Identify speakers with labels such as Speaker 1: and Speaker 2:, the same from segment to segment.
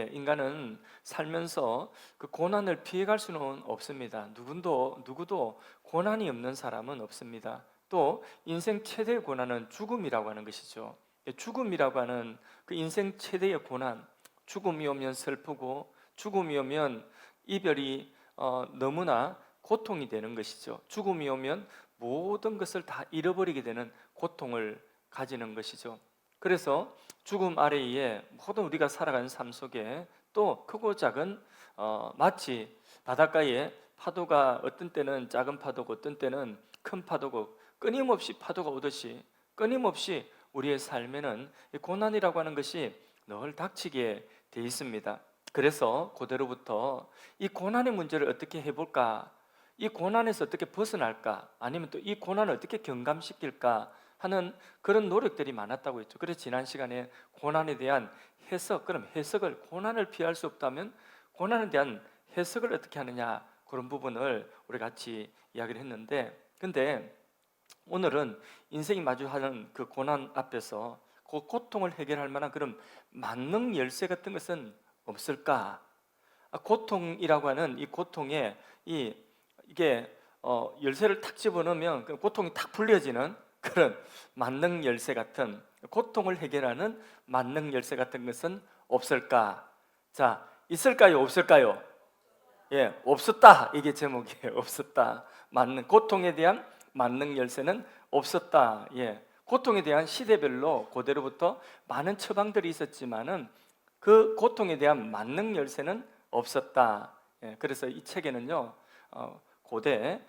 Speaker 1: 인간은 살면서 그 고난을 피해갈 수는 없습니다. 누구도 고난이 없는 사람은 없습니다. 또 인생 최대의 고난은 죽음이라고 하는 것이죠. 죽음이라고 하는 그 인생 최대의 고난, 죽음이 오면 슬프고 죽음이 오면 이별이 너무나 고통이 되는 것이죠. 죽음이 오면 모든 것을 다 잃어버리게 되는 고통을 가지는 것이죠. 그래서 죽음 아래에 모든 우리가 살아가는 삶 속에 또 크고 작은 마치 바닷가에 파도가 어떤 때는 작은 파도고 어떤 때는 큰 파도고 끊임없이 파도가 오듯이 끊임없이 우리의 삶에는 이 고난이라고 하는 것이 늘 닥치게 돼 있습니다. 그래서 고대로부터 이 고난의 문제를 어떻게 해볼까, 이 고난에서 어떻게 벗어날까, 아니면 또 이 고난을 어떻게 경감시킬까 하는 그런 노력들이 많았다고 했죠. 그래서 지난 시간에 고난에 대한 해석, 그럼 해석을, 고난을 피할 수 없다면 고난에 대한 해석을 어떻게 하느냐, 그런 부분을 우리 같이 이야기를 했는데, 근데 오늘은 인생이 마주하는 그 고난 앞에서 그 고통을 해결할 만한 그런 만능 열쇠 같은 것은 없을까? 고통이라고 하는 이 고통에 이게 열쇠를 탁 집어넣으면 그 고통이 탁 풀려지는 그런 만능 열쇠 같은, 고통을 해결하는 만능 열쇠 같은 것은 없을까? 자, 있을까요? 없을까요? 예, 없었다. 이게 제목이에요. 없었다. 고통에 대한 만능 열쇠는 없었다. 예. 고통에 대한 시대별로 고대로부터 많은 처방들이 있었지만은 그 고통에 대한 만능 열쇠는 없었다. 예. 그래서 이 책에는요, 고대,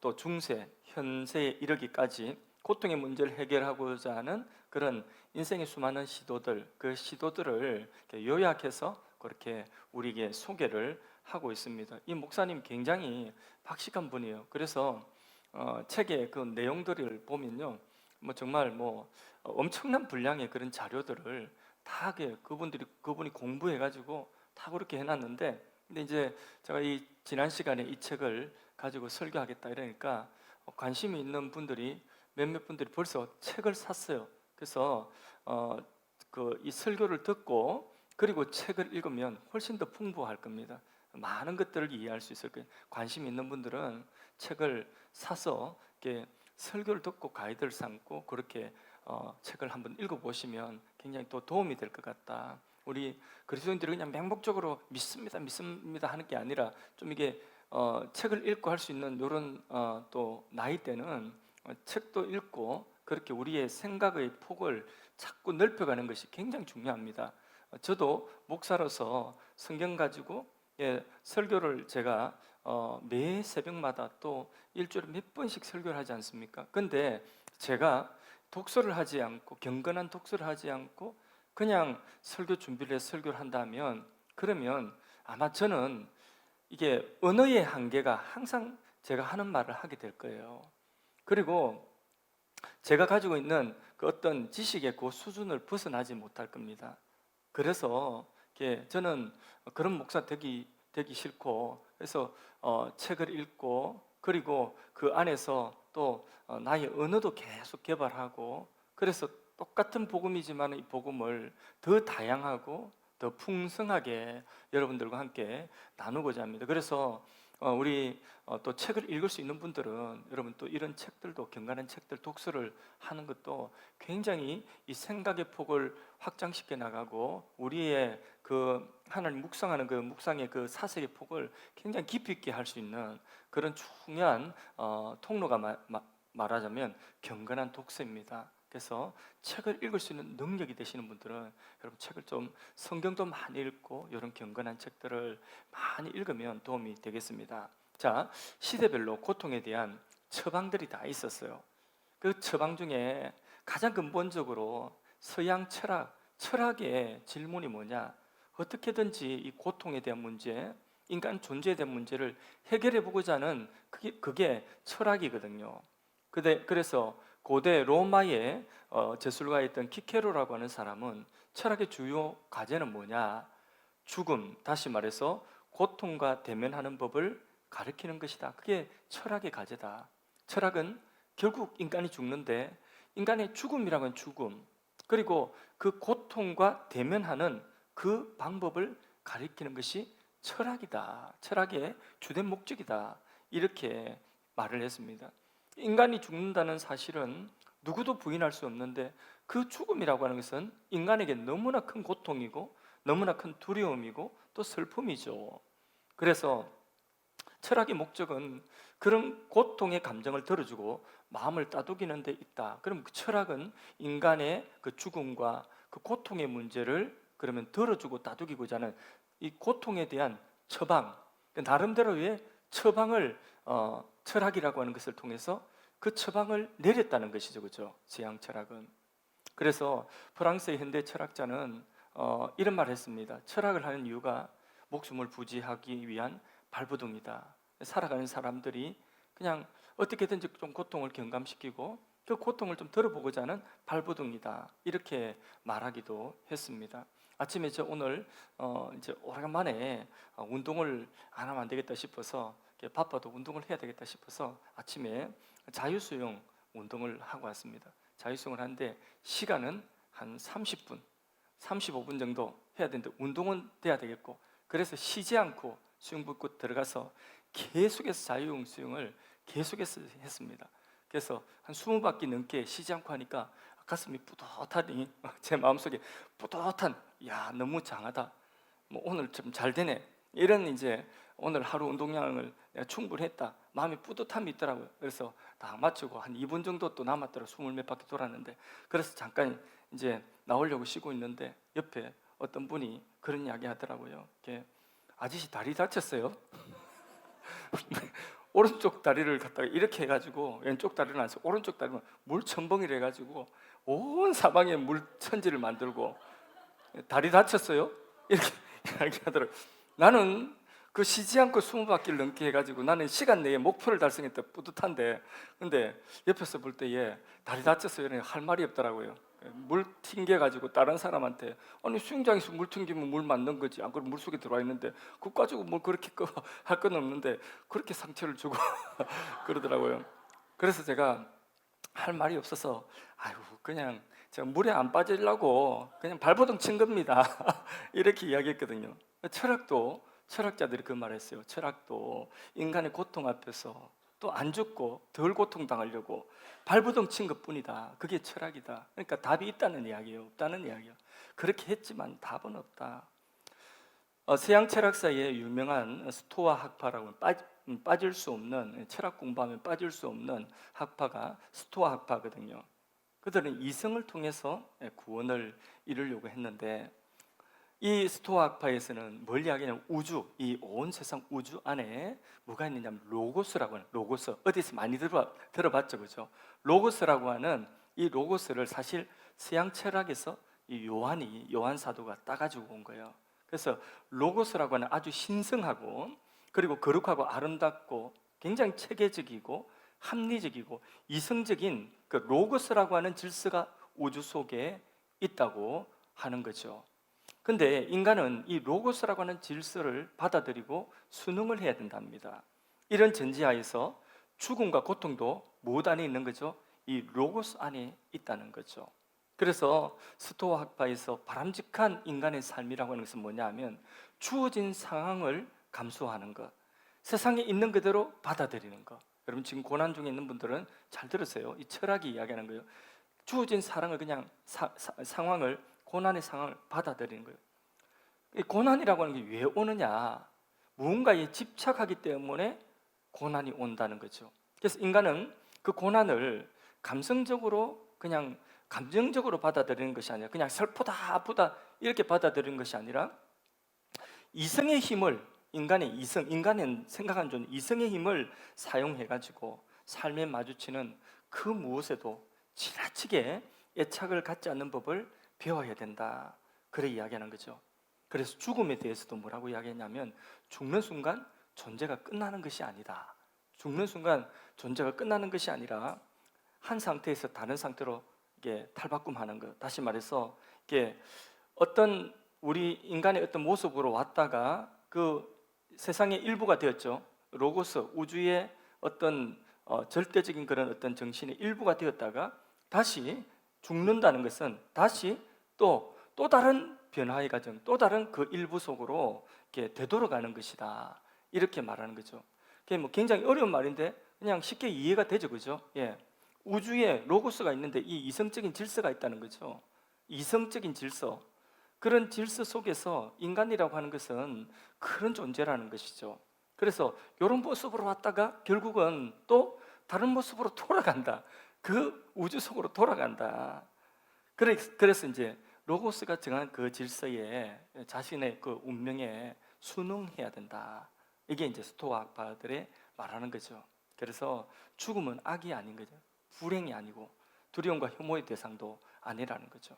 Speaker 1: 또 중세, 현세에 이르기까지 고통의 문제를 해결하고자 하는 그런 인생의 수많은 시도들, 그 시도들을 요약해서 그렇게 우리에게 소개를 하고 있습니다. 이 목사님 굉장히 박식한 분이에요. 그래서 책의 그 내용들을 보면요, 뭐 정말 엄청난 분량의 그런 자료들을 다 그분이 공부해가지고 다 그렇게 해놨는데, 근데 이제 제가 이 지난 시간에 이 책을 가지고 설교하겠다 이러니까 관심이 있는 분들이 몇몇 분들이 벌써 책을 샀어요. 그래서 그 이 설교를 듣고 그리고 책을 읽으면 훨씬 더 풍부할 겁니다. 많은 것들을 이해할 수 있을 거예요. 관심 있는 분들은 책을 사서 이렇게 설교를 듣고 가이드를 삼고 그렇게 책을 한번 읽어보시면 굉장히 또 도움이 될 것 같다. 우리 그리스도인들이 그냥 맹목적으로 믿습니다 하는 게 아니라 좀 이게 책을 읽고 할 수 있는 이런 또 나이 때는 책도 읽고 그렇게 우리의 생각의 폭을 자꾸 넓혀가는 것이 굉장히 중요합니다. 저도 목사로서 성경 가지고 설교를 제가 매 새벽마다 또 일주일에 몇 번씩 설교를 하지 않습니까? 근데 제가 독서를 하지 않고 경건한 독서를 하지 않고 그냥 설교 준비를 해서 설교를 한다면, 그러면 아마 저는 이게 언어의 한계가 항상 제가 하는 말을 하게 될 거예요. 그리고 제가 가지고 있는 그 어떤 지식의 그 수준을 벗어나지 못할 겁니다. 그래서 저는 그런 목사 되기 싫고, 그래서 책을 읽고 그리고 그 안에서 또 나의 언어도 계속 개발하고, 그래서 똑같은 복음이지만 이 복음을 더 다양하고 더 풍성하게 여러분들과 함께 나누고자 합니다. 그래서 우리 또 책을 읽을 수 있는 분들은 여러분 또 이런 책들도, 경건한 책들 독서를 하는 것도 굉장히 이 생각의 폭을 확장시켜 나가고 우리의 그 하나님 묵상하는 그 묵상의 그 사색의 폭을 굉장히 깊이 있게 할 수 있는 그런 중요한 통로가 말하자면 경건한 독서입니다. 그래서 책을 읽을 수 있는 능력이 되시는 분들은 여러분 책을 좀, 성경도 많이 읽고 이런 경건한 책들을 많이 읽으면 도움이 되겠습니다. 자, 시대별로 고통에 대한 처방들이 다 있었어요. 그 처방 중에 가장 근본적으로 서양 철학의 질문이 뭐냐, 어떻게든지 이 고통에 대한 문제, 인간 존재에 대한 문제를 해결해 보고자 하는 그게 철학이거든요. 그래서 고대 로마의 제술가였던 키케로라고 하는 사람은 철학의 주요 과제는 뭐냐, 죽음, 다시 말해서 고통과 대면하는 법을 가르치는 것이다. 그게 철학의 과제다. 철학은 결국 인간이 죽는데 인간의 죽음이라고 하는 죽음, 그리고 그 고통과 대면하는 그 방법을 가리키는 것이 철학이다. 철학의 주된 목적이다. 이렇게 말을 했습니다. 인간이 죽는다는 사실은 누구도 부인할 수 없는데 그 죽음이라고 하는 것은 인간에게 너무나 큰 고통이고 너무나 큰 두려움이고 또 슬픔이죠. 그래서 철학의 목적은 그런 고통의 감정을 덜어주고 마음을 따두기는 데 있다. 그럼 그 철학은 인간의 그 죽음과 그 고통의 문제를 그러면 덜어주고 따두기고자 하는 이 고통에 대한 처방, 나름대로의 처방을 철학이라고 하는 것을 통해서 그 처방을 내렸다는 것이죠, 그렇죠? 서양 철학은. 그래서 프랑스의 현대 철학자는 이런 말을 했습니다. 철학을 하는 이유가 목숨을 부지하기 위한 발버둥이다. 살아가는 사람들이 그냥 어떻게든지 좀 고통을 경감시키고 그 고통을 좀 덜어보고자 하는 발버둥이다. 이렇게 말하기도 했습니다. 아침에 저 오늘 이제 오래간만에 운동을 안 하면 안 되겠다 싶어서 바빠도 운동을 해야 되겠다 싶어서 아침에 자유수영 운동을 하고 왔습니다. 자유수영을 하는데 시간은 한 30분, 35분 정도 해야 되는데 운동은 돼야 되겠고 그래서 쉬지 않고 수영복고 들어가서 계속해서 자유수영을 계속해서 했습니다. 그래서 한 20바퀴 넘게 쉬지 않고 하니까 가슴이 뿌듯하니 제 마음속에 뿌듯한 야 너무 장하다. 뭐 오늘 좀 잘 되네. 이런 이제 오늘 하루 운동량을 내가 충분히 했다. 마음이 뿌듯함이 있더라고요. 그래서 다 마치고 한 2분 정도 또 남았더라. 20몇 바퀴 돌았는데 그래서 잠깐 이제 나오려고 쉬고 있는데 옆에 어떤 분이 그런 이야기 하더라고요. 이렇게 아저씨 다리 다쳤어요? 오른쪽 다리를 갖다가 이렇게 해가지고 왼쪽 다리를 안 써. 오른쪽 다리는 물 첨벙이를 해가지고 온 사방에 물 천지를 만들고 다리 다쳤어요? 이렇게 이야기하더라고요. 나는 그 쉬지 않고 20바퀴를 넘게 해가지고 나는 시간 내에 목표를 달성했다 뿌듯한데 근데 옆에서 볼 때 얘 다리 다쳤어요. 이러니 할 말이 없더라고요. 물 튕겨가지고 다른 사람한테 아니 수영장에서 물 튕기면 물 맞는 거지 안 그러면 물속에 들어와 있는데 그거 가지고 뭘 그렇게 할 건 없는데 그렇게 상처를 주고 그러더라고요. 그래서 제가 할 말이 없어서 아이고 그냥 제가 물에 안 빠지려고 그냥 발버둥 친 겁니다. 이렇게 이야기했거든요. 철학자들이 그 말했어요. 철학도 인간의 고통 앞에서 또 안 죽고 덜 고통당하려고 발버둥 친 것뿐이다. 그게 철학이다. 그러니까 답이 있다는 이야기예요, 없다는 이야기예요. 그렇게 했지만 답은 없다. 서양 철학사의 유명한 스토아 학파라고 빠질 수 없는 철학 공부하면 빠질 수 없는 학파가 스토아 학파거든요. 그들은 이성을 통해서 구원을 이루려고 했는데 이 스토아 학파에서는 뭘 이야기하냐면 우주, 이 온 세상 우주 안에 뭐가 있느냐면 로고스라고 하는 로고스 어디서 많이 들어봤죠, 그렇죠? 로고스라고 하는 이 로고스를 사실 서양 철학에서 이 요한 사도가 따가지고 온 거예요. 그래서 로고스라고 하는 아주 신성하고 그리고 거룩하고 아름답고 굉장히 체계적이고 합리적이고 이성적인 그 로고스라고 하는 질서가 우주 속에 있다고 하는 거죠. 근데 인간은 이 로고스라고 하는 질서를 받아들이고 순응을 해야 된답니다. 이런 전제하에서 죽음과 고통도 무엇 안에 있는 거죠? 이 로고스 안에 있다는 거죠. 그래서 스토아 학파에서 바람직한 인간의 삶이라고 하는 것은 뭐냐면 주어진 상황을 감수하는 것, 세상에 있는 그대로 받아들이는 것. 여러분 지금 고난 중에 있는 분들은 잘 들으세요. 이 철학이 이야기하는 거예요. 주어진 사랑을 그냥 상황을 고난의 상황을 받아들이는 거예요. 이 고난이라고 하는 게 왜 오느냐? 무언가에 집착하기 때문에 고난이 온다는 거죠. 그래서 인간은 그 고난을 감성적으로 그냥 감정적으로 받아들이는 것이 아니라 그냥 슬프다 아프다 이렇게 받아들이는 것이 아니라 이성의 힘을 인간의 이성, 인간은 생각하는 존재 이성의 힘을 사용해가지고 삶에 마주치는 그 무엇에도 지나치게 애착을 갖지 않는 법을 배워야 된다. 그래 이야기하는 거죠. 그래서 죽음에 대해서도 뭐라고 이야기했냐면 죽는 순간 존재가 끝나는 것이 아니다. 죽는 순간 존재가 끝나는 것이 아니라 한 상태에서 다른 상태로 이게 탈바꿈하는 것. 다시 말해서 이게 어떤 우리 인간의 어떤 모습으로 왔다가 그 세상의 일부가 되었죠. 로고스 우주의 어떤 절대적인 그런 어떤 정신의 일부가 되었다가 다시 죽는다는 것은 다시 또 다른 변화의 과정, 또 다른 그 일부 속으로 이렇게 되돌아가는 것이다. 이렇게 말하는 거죠. 그게 뭐 굉장히 어려운 말인데 그냥 쉽게 이해가 되죠, 그죠? 예. 우주에 로고스가 있는데 이 이성적인 질서가 있다는 거죠. 이성적인 질서. 그런 질서 속에서 인간이라고 하는 것은 그런 존재라는 것이죠. 그래서 이런 모습으로 왔다가 결국은 또 다른 모습으로 돌아간다. 그 우주 속으로 돌아간다. 그래서 이제 로고스가 정한 그 질서에 자신의 그 운명에 순응해야 된다. 이게 이제 스토아파들의 말하는 거죠. 그래서 죽음은 악이 아닌 거죠. 불행이 아니고 두려움과 혐오의 대상도 아니라는 거죠.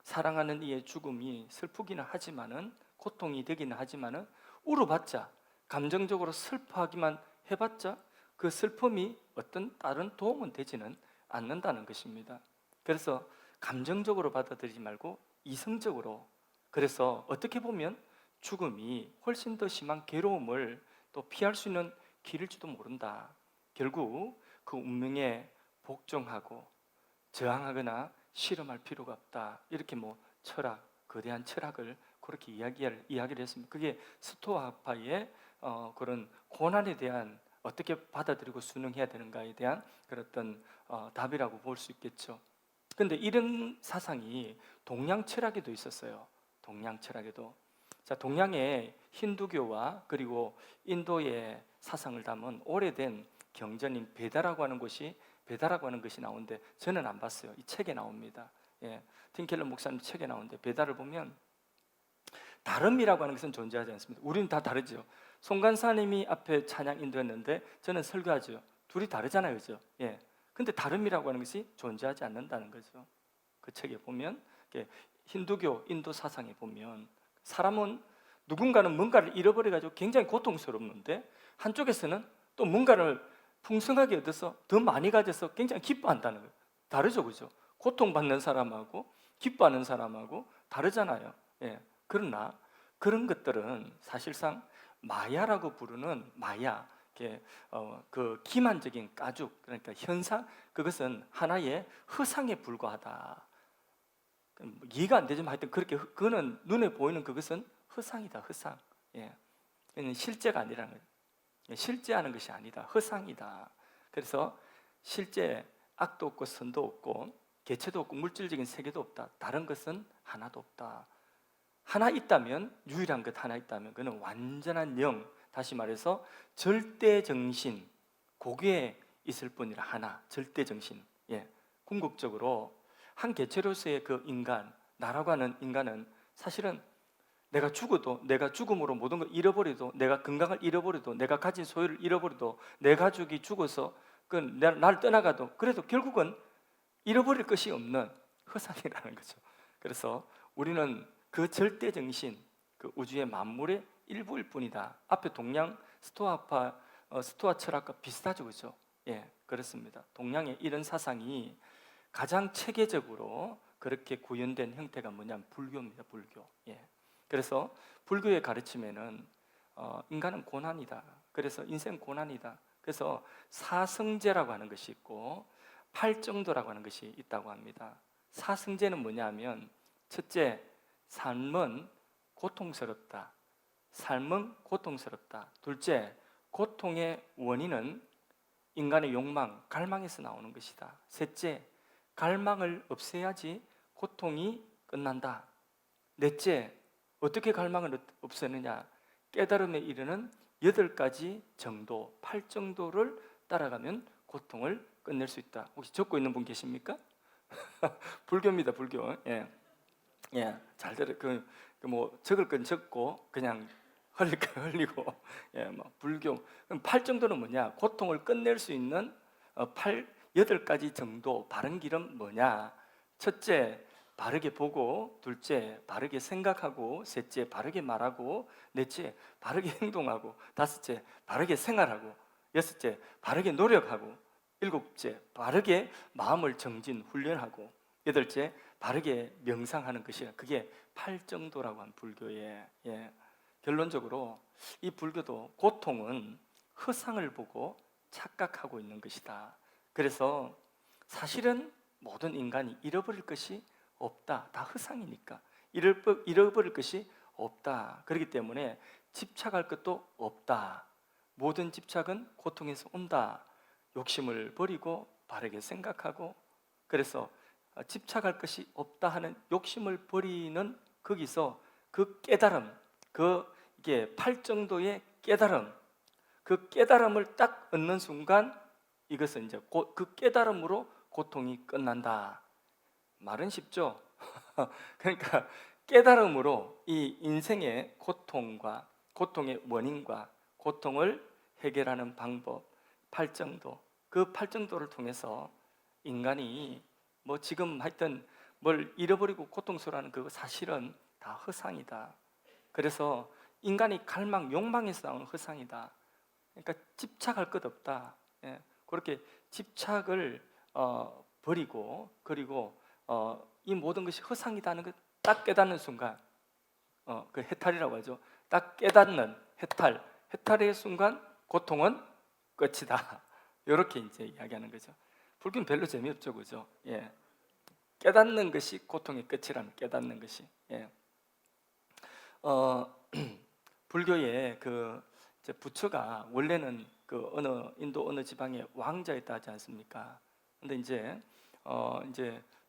Speaker 1: 사랑하는 이의 죽음이 슬프기는 하지만은, 고통이 되기는 하지만은, 울어봤자, 감정적으로 슬퍼하기만 해봤자 그 슬픔이 어떤 다른 도움은 되지는 않는다는 것입니다. 그래서 감정적으로 받아들이지 말고 이성적으로, 그래서 어떻게 보면 죽음이 훨씬 더 심한 괴로움을 또 피할 수 있는 길일지도 모른다. 결국 그 운명에 복종하고 저항하거나 실험할 필요가 없다. 이렇게 뭐 철학, 거대한 철학을 그렇게 이야기를 했습니다. 그게 스토아파의 그런 고난에 대한, 어떻게 받아들이고 순응해야 되는가에 대한 그런 어떤 답이라고 볼 수 있겠죠. 근데 이런 사상이 동양 철학에도 있었어요. 동양 철학에도. 자, 동양의 힌두교와 그리고 인도의 사상을 담은 오래된 경전인 베다라고 하는 것이 나오는데 저는 안 봤어요. 이 책에 나옵니다. 예, 팀켈러 목사님 책에 나오는데 베다를 보면 다름이라고 하는 것은 존재하지 않습니다. 우리는 다 다르죠. 송간사님이 앞에 찬양 인도했는데 저는 설교하죠. 둘이 다르잖아요, 그죠? 예. 근데 다름이라고 하는 것이 존재하지 않는다는 거죠. 그 책에 보면, 힌두교, 인도 사상에 보면 사람은 누군가는 뭔가를 잃어버려가지고 굉장히 고통스럽는데 한쪽에서는 또 뭔가를 풍성하게 얻어서 더 많이 가져서 굉장히 기뻐한다는 거예요. 다르죠, 그죠? 고통받는 사람하고 기뻐하는 사람하고 다르잖아요. 예. 그러나 그런 것들은 사실상 마야라고 부르는 마야, 그 기만적인 가죽, 그러니까 현상, 그것은 하나의 허상에 불과하다. 이해가 안 되지만 하여튼 그렇게, 그거는 눈에 보이는 그것은 허상이다, 허상. 예. 실제가 아니라는 거예요. 실제하는 것이 아니다, 허상이다. 그래서 실제 악도 없고 선도 없고 개체도 없고 물질적인 세계도 없다. 다른 것은 하나도 없다. 하나 있다면, 유일한 것 하나 있다면 그는 완전한 영, 다시 말해서 절대정신, 고기에 있을 뿐이라. 하나, 절대정신. 예. 궁극적으로 한 개체로서의 그 인간, 나라고 하는 인간은 사실은 내가 죽어도, 내가 죽음으로 모든 걸 잃어버려도, 내가 건강을 잃어버려도, 내가 가진 소유를 잃어버려도, 내 가족이 죽어서 날 떠나가도, 그래도 결국은 잃어버릴 것이 없는 허상이라는 거죠. 그래서 우리는 그 절대정신, 그 우주의 만물의 일부일 뿐이다. 앞에 동양 스토아파, 스토아 철학과 비슷하죠, 그죠? 예, 그렇습니다. 동양의 이런 사상이 가장 체계적으로 그렇게 구현된 형태가 뭐냐면 불교입니다. 불교. 예. 그래서 불교의 가르침에는 인간은 고난이다. 그래서 인생 고난이다. 그래서 사성제라고 하는 것이 있고 팔정도라고 하는 것이 있다고 합니다. 사성제는 뭐냐면, 첫째, 삶은 고통스럽다. 삶은 고통스럽다. 둘째, 고통의 원인은 인간의 욕망, 갈망에서 나오는 것이다. 셋째, 갈망을 없애야지 고통이 끝난다. 넷째, 어떻게 갈망을 없애느냐? 깨달음에 이르는 8가지 정도, 8정도를 따라가면 고통을 끝낼 수 있다. 혹시 적고 있는 분 계십니까? 불교입니다, 불교. 예, 예, 잘 들어. 뭐 적을 건 적고 그냥 흘릴 건 흘리고. 예, 뭐 불교. 그럼 8정도는 뭐냐? 고통을 끝낼 수 있는 8가지 정도. 바른 길은 뭐냐? 첫째, 바르게 보고. 둘째, 바르게 생각하고. 셋째, 바르게 말하고. 넷째, 바르게 행동하고. 다섯째, 바르게 생활하고. 여섯째, 바르게 노력하고. 일곱째, 바르게 마음을 정진, 훈련하고. 여덟째, 바르게 명상하는 것이라. 그게 8정도라고 한 불교의. 예. 결론적으로 이 불교도 고통은 허상을 보고 착각하고 있는 것이다. 그래서 사실은 모든 인간이 잃어버릴 것이 없다. 다 허상이니까. 잃어버릴 것이 없다. 그렇기 때문에 집착할 것도 없다. 모든 집착은 고통에서 온다. 욕심을 버리고 바르게 생각하고, 그래서 집착할 것이 없다 하는 욕심을 버리는 거기서 그 깨달음, 이게 팔정도의 깨달음, 그 깨달음을 딱 얻는 순간 이것은 이제 그 깨달음으로 고통이 끝난다. 말은 쉽죠. 그러니까 깨달음으로 이 인생의 고통과 고통의 원인과 고통을 해결하는 방법, 팔정도, 그 팔정도를 통해서 인간이 뭐 지금 하여튼 뭘 잃어버리고 고통스러워하는 그 사실은 다 허상이다. 그래서 인간이 갈망, 욕망에서 나오는 허상이다. 그러니까 집착할 것 없다. 예, 그렇게 집착을 버리고, 그리고 이 모든 것이 허상이다는 걸 딱 깨닫는 순간, 그 해탈이라고 하죠. 딱 깨닫는 해탈의 순간 고통은 끝이다. 이렇게 이제 이야기하는 거죠. 불교는 별로 재미없죠, 그죠? 예, 깨닫는 것이 고통의 끝이라는, 깨닫는 것이. 예. 불교의 그 이제 부처가 원래는 그 인도 어느 지방에 왕자였다 하지 않습니까? 근데 이제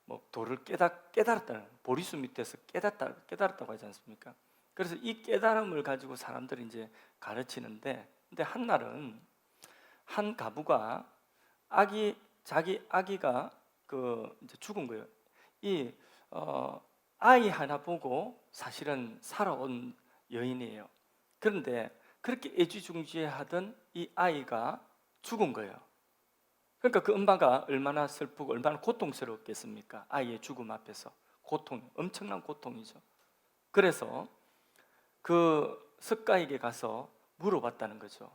Speaker 1: 뭐 도를 깨달았다는, 보리수 밑에서 깨달았다고 하지 않습니까? 그래서 이 깨달음을 가지고 사람들이 이제 가르치는데, 근데 한 날은 한 가부가 자기 아기가 그 이제 죽은 거예요. 이 아이 하나 보고 사실은 살아온 여인이에요. 그런데 그렇게 애지중지하던 이 아이가 죽은 거예요. 그러니까 그 엄마가 얼마나 슬프고 얼마나 고통스럽겠습니까? 아이의 죽음 앞에서 엄청난 고통이죠. 그래서 그 석가에게 가서 물어봤다는 거죠.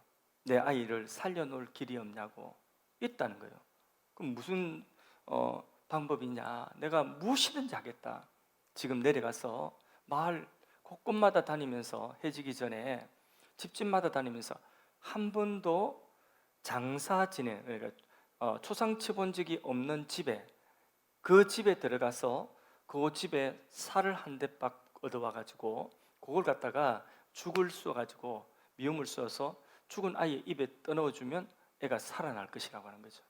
Speaker 1: 내 아이를 살려놓을 길이 없냐고. 있다는 거예요. 그럼 무슨 방법이냐? 내가 무엇이든지 하겠다. 지금 내려가서 마을 곳곳마다 다니면서, 해지기 전에 집집마다 다니면서 한 번도 장사 지내, 그러니까 초상치 본 적이 없는 집에, 그 집에 들어가서 그 집에 살을 한 대박 얻어와가지고 그걸 갖다가 죽을 쏘가지고 미움을 쏘서 죽은 아이의 입에 떠넣어주면 애가 살아날 것이라고 하는 거죠.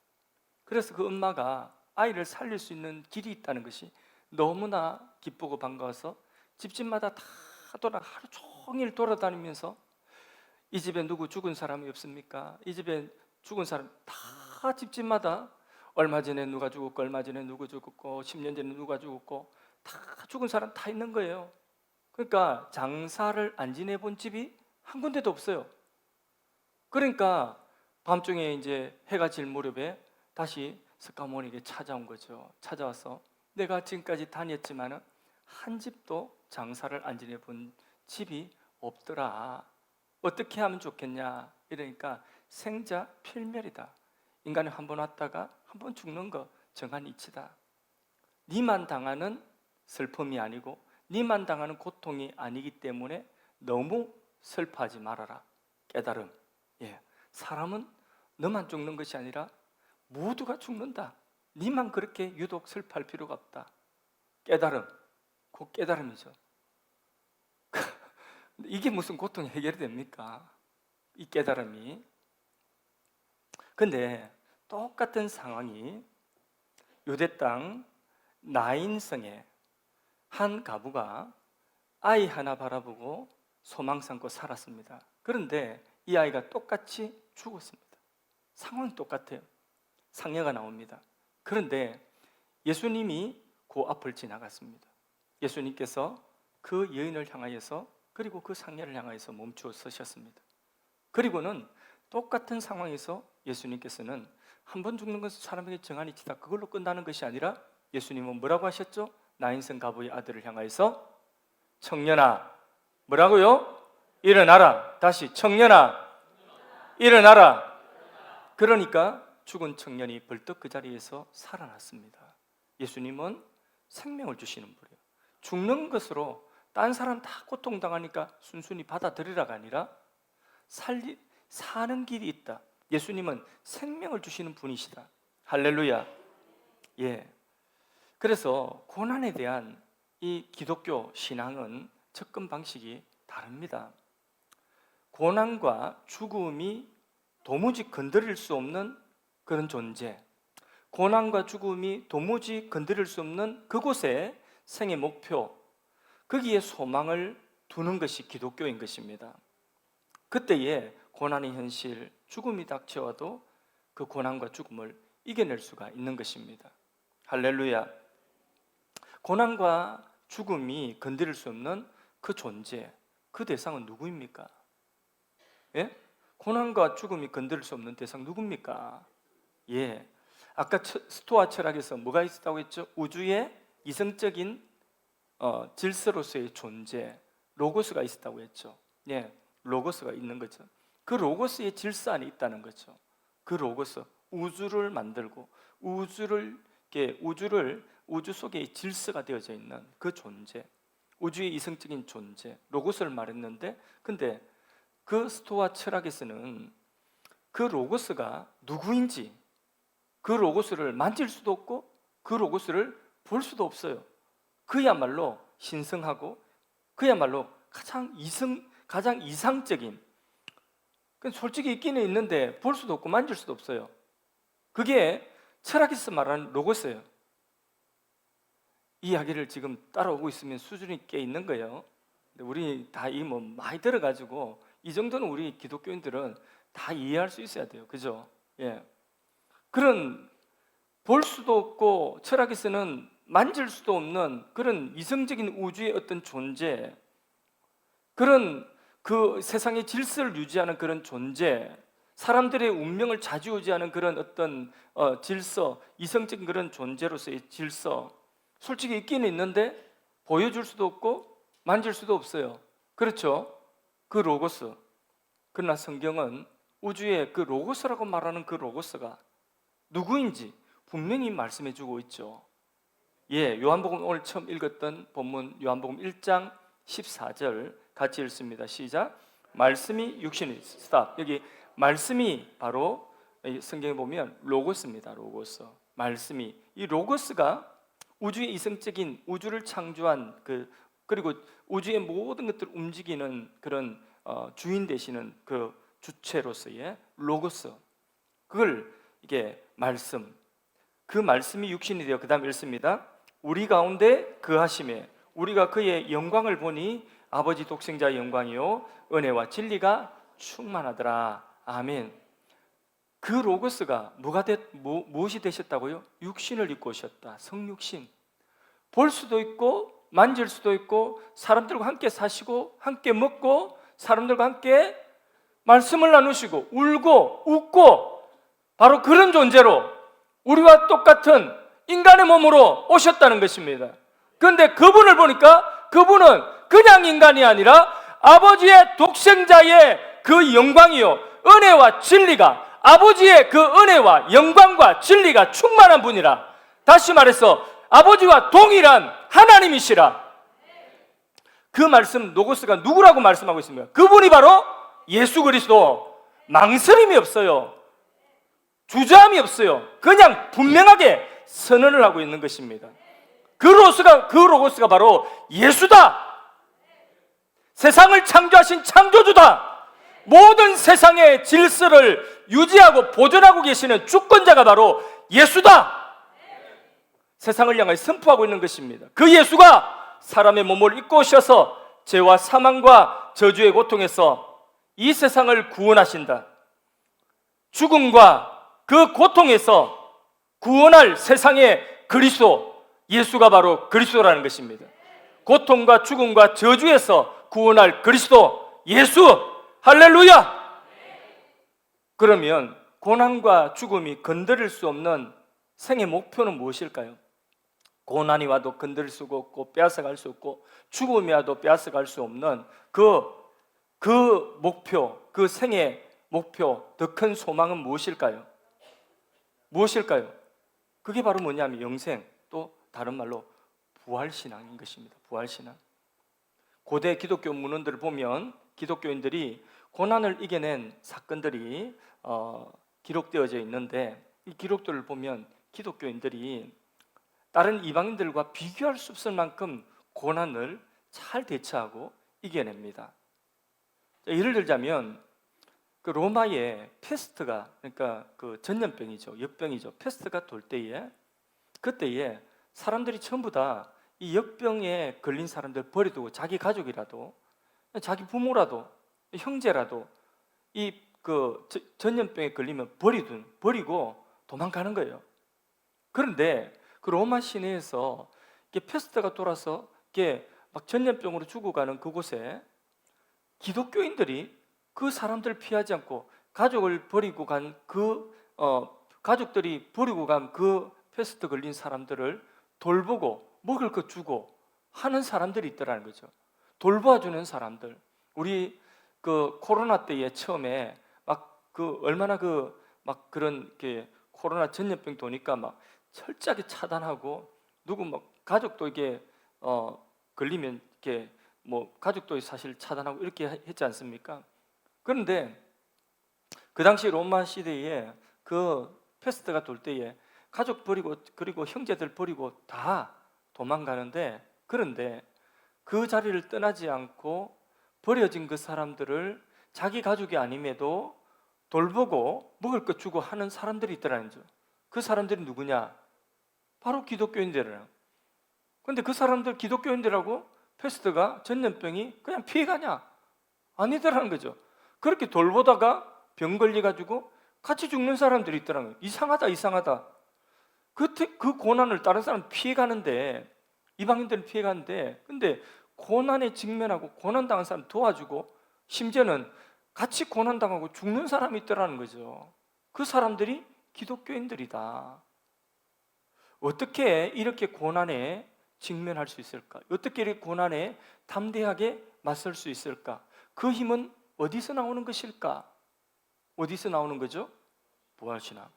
Speaker 1: 그래서 그 엄마가 아이를 살릴 수 있는 길이 있다는 것이 너무나 기쁘고 반가워서 집집마다 다 하루 종일 돌아다니면서 이 집에 누구 죽은 사람이 없습니까? 이 집에 죽은 사람 다 집집마다 얼마 전에 누가 죽었고, 얼마 전에 누구 죽었고, 10년 전에 누가 죽었고, 다 죽은 사람 다 있는 거예요. 그러니까 장사를 안 지내본 집이 한 군데도 없어요. 그러니까 밤중에 이제 해가 질 무렵에 다시 석가모니에게 찾아온 거죠. 찾아와서 내가 지금까지 다녔지만은 한 집도 장사를 안 지내본 집이 없더라. 어떻게 하면 좋겠냐? 이러니까 생자 필멸이다. 인간이 한 번 왔다가 한 번 죽는 거 정한 이치다. 니만 당하는 슬픔이 아니고 니만 당하는 고통이 아니기 때문에 너무 슬퍼하지 말아라. 깨달음. 예, 사람은 너만 죽는 것이 아니라 모두가 죽는다. 니만 그렇게 유독 슬퍼할 필요가 없다. 깨달음. 그 깨달음이죠. 이게 무슨 고통이 해결이 됩니까? 이 깨달음이. 근데 똑같은 상황이 유대 땅 나인성에 한 가부가 아이 하나 바라보고 소망 삼고 살았습니다. 그런데 이 아이가 똑같이 죽었습니다. 상황이 똑같아요. 상여가 나옵니다. 그런데 예수님이 그 앞을 지나갔습니다. 예수님께서 그 여인을 향하여서, 그리고 그 상여를 향하여서 멈추어 서셨습니다. 그리고는 똑같은 상황에서 예수님께서는 한 번 죽는 것은 사람에게 정한 이치다, 그걸로 끝나는 것이 아니라 예수님은 뭐라고 하셨죠? 나인성 가부의 아들을 향하여서 청년아, 뭐라고요? 일어나라. 다시 청년아, 일어나라. 그러니까 죽은 청년이 벌떡 그 자리에서 살아났습니다. 예수님은 생명을 주시는 분이에요. 죽는 것으로 딴 사람 다 고통당하니까 순순히 받아들이라가 아니라 사는 길이 있다. 예수님은 생명을 주시는 분이시다. 할렐루야. 예. 그래서 고난에 대한 이 기독교 신앙은 접근 방식이 다릅니다. 고난과 죽음이 도무지 건드릴 수 없는 그런 존재, 고난과 죽음이 도무지 건드릴 수 없는 그곳에 생의 목표, 거기에 소망을 두는 것이 기독교인 것입니다. 그때에 고난의 현실, 죽음이 닥쳐와도 그 고난과 죽음을 이겨낼 수가 있는 것입니다. 할렐루야. 고난과 죽음이 건드릴 수 없는 그 존재, 그 대상은 누구입니까? 예? 고난과 죽음이 건드릴 수 없는 대상 누굽니까? 예. 아까 스토아 철학에서 뭐가 있었다고 했죠? 우주의 이성적인 질서로서의 존재, 로고스가 있었다고 했죠. 예. 로고스가 있는 거죠. 그 로고스의 질서 안에 있다는 거죠. 그 로고스, 우주를 만들고 우주 속에 질서가 되어져 있는 그 존재, 우주의 이성적인 존재, 로고스를 말했는데, 근데 그 스토아 철학에서는 그 로고스가 누구인지, 그 로고스를 만질 수도 없고 그 로고스를 볼 수도 없어요. 그야말로 신성하고 그야말로 가장 이상적인, 솔직히 있기는 있는데 볼 수도 없고 만질 수도 없어요. 그게 철학에서 말하는 로고스예요. 이 이야기를 지금 따라오고 있으면 수준이 꽤 있는 거예요. 우리 다 많이 들어가지고 이 정도는 우리 기독교인들은 다 이해할 수 있어야 돼요. 그죠? 예. 그런 볼 수도 없고 철학에서는 만질 수도 없는 그런 이성적인 우주의 어떤 존재, 그런 그 세상의 질서를 유지하는 그런 존재, 사람들의 운명을 좌지우지하는 그런 어떤 질서, 이성적인 그런 존재로서의 질서, 솔직히 있기는 있는데 보여줄 수도 없고 만질 수도 없어요. 그렇죠? 그 로고스. 그러나 성경은 우주의 그 로고스라고 말하는 그 로고스가 누구인지 분명히 말씀해 주고 있죠. 예, 요한복음 오늘 처음 읽었던 본문 요한복음 1장 14절 같이 읽습니다. 시작. 말씀이 육신이 스탑. 여기 말씀이 바로 성경에 보면 로고스입니다. 로고스. 말씀이, 이 로고스가 우주의 이성적인, 우주를 창조한 그리고 우주의 모든 것들을 움직이는 그런 주인 되시는 그 주체로서의 로고스, 그걸 이게 말씀, 그 말씀이 육신이 되어, 그 다음 읽습니다. 우리 가운데 거하심에 우리가 그의 영광을 보니 아버지 독생자의 영광이요 은혜와 진리가 충만하더라. 아멘. 그 로고스가 무엇이 되셨다고요? 육신을 입고 오셨다. 성육신. 볼 수도 있고 만질 수도 있고 사람들과 함께 사시고 함께 먹고 사람들과 함께 말씀을 나누시고 울고 웃고 바로 그런 존재로 우리와 똑같은 인간의 몸으로 오셨다는 것입니다. 그런데 그분을 보니까 그분은 그냥 인간이 아니라 아버지의 독생자의 그 영광이요 은혜와 진리가, 아버지의 그 은혜와 영광과 진리가 충만한 분이라. 다시 말해서 아버지와 동일한 하나님이시라. 그 말씀, 로고스가 누구라고 말씀하고 있습니까? 그분이 바로 예수 그리스도. 망설임이 없어요. 주저함이 없어요. 그냥 분명하게 선언을 하고 있는 것입니다. 그 로고스가 바로 예수다. 세상을 창조하신 창조주다. 모든 세상의 질서를 유지하고 보존하고 계시는 주권자가 바로 예수다. 세상을 향해 선포하고 있는 것입니다. 그 예수가 사람의 몸을 입고 오셔서 죄와 사망과 저주의 고통에서 이 세상을 구원하신다. 죽음과 그 고통에서 구원할 세상의 그리스도, 예수가 바로 그리스도라는 것입니다. 고통과 죽음과 저주에서 구원할 그리스도, 예수. 할렐루야. 그러면 고난과 죽음이 건드릴 수 없는 생의 목표는 무엇일까요? 고난이 와도 건드릴 수 없고 빼앗아갈 수 없고 죽음이 와도 빼앗아갈 수 없는 그 목표, 그 생의 목표, 더 큰 소망은 무엇일까요? 무엇일까요? 그게 바로 뭐냐면 영생, 또 다른 말로 부활신앙인 것입니다. 부활신앙. 고대 기독교 문헌들을 보면 기독교인들이 고난을 이겨낸 사건들이 기록되어져 있는데, 이 기록들을 보면 기독교인들이 다른 이방인들과 비교할 수 없을 만큼 고난을 잘 대처하고 이겨냅니다. 예를 들자면 그 로마의 페스트가, 그러니까 그 전염병이죠, 역병이죠. 페스트가 돌 때에, 그때에 사람들이 전부 다 이 역병에 걸린 사람들 버려두고 자기 가족이라도, 자기 부모라도, 형제라도 이 그 전염병에 걸리면 버리고 도망가는 거예요. 그런데 그 로마 시내에서 이게 페스트가 돌아서 이게 막 전염병으로 죽어가는 그곳에 기독교인들이 그 사람들을 피하지 않고 가족을 버리고 간 가족들이 버리고 간 그 페스트 걸린 사람들을 돌보고 먹을 것 주고 하는 사람들이 있더라는 거죠. 돌봐주는 사람들. 우리 그 코로나 때에 처음에 막 그 얼마나 막 그런 게 코로나 전염병 도니까 막 철저하게 차단하고, 누구 뭐 가족도 이게 걸리면 이렇게 뭐 가족도 사실 차단하고 이렇게 했지 않습니까? 그런데 그 당시 로마 시대에 그 페스트가 돌 때에 가족 버리고 그리고 형제들 버리고 다 도망가는데, 그런데 그 자리를 떠나지 않고 버려진 그 사람들을 자기 가족이 아님에도 돌보고 먹을 것 주고 하는 사람들이 있더라는 거죠. 그 사람들이 누구냐? 바로 기독교인들이에요. 그런데 그 사람들 기독교인들하고 페스트가 전염병이 그냥 피해가냐? 아니더라는 거죠. 그렇게 돌보다가 병 걸려가지고 같이 죽는 사람들이 있더라는 거예요. 이상하다. 그 고난을 다른 사람 피해가는데, 이방인들은 피해가는데, 근데 고난에 직면하고 고난당한 사람 도와주고, 심지어는 같이 고난당하고 죽는 사람이 있더라는 거죠. 그 사람들이 기독교인들이다. 어떻게 이렇게 고난에 직면할 수 있을까? 어떻게 이렇게 고난에 담대하게 맞설 수 있을까? 그 힘은 어디서 나오는 것일까? 어디서 나오는 거죠? 부활신앙.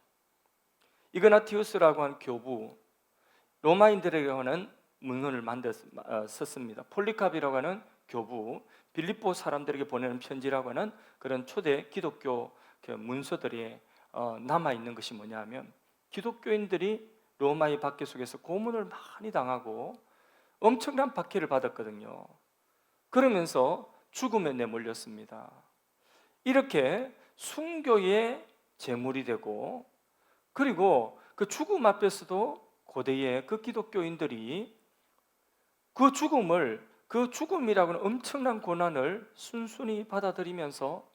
Speaker 1: 이그나티우스라고 하는 교부, 로마인들에게 하는 문헌을 썼습니다. 폴리캅이라고 하는 교부, 빌립보 사람들에게 보내는 편지라고 하는 그런 초대 기독교 문서들이 남아있는 것이 뭐냐 하면, 기독교인들이 로마의 박해 속에서 고문을 많이 당하고 엄청난 박해를 받았거든요. 그러면서 죽음에 내몰렸습니다. 이렇게 순교의 제물이 되고, 그리고 그 죽음 앞에서도 고대의 그 기독교인들이 그 죽음이라고 하는 엄청난 고난을 순순히 받아들이면서